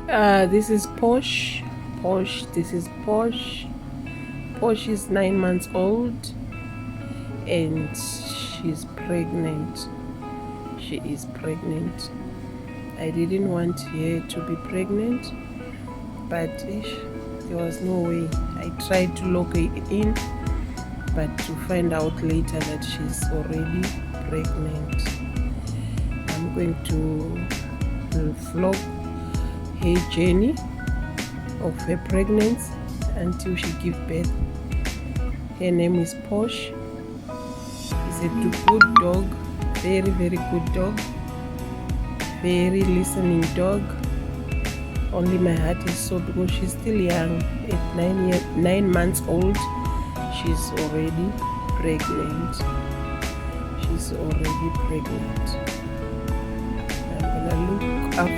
This is Posh. This is Posh. Posh is 9 months old and she's pregnant. She is pregnant. I didn't want her to be pregnant, but there was no way. I tried to lock her in, but to find out later that she's already pregnant. I'm going to vlog her journey of her pregnancy until she gives birth. Her name is Posh. She's a good dog, very good dog, very listening dog. Only my heart is so, because she's still young. At 9 months old, she's already pregnant. She's already pregnant.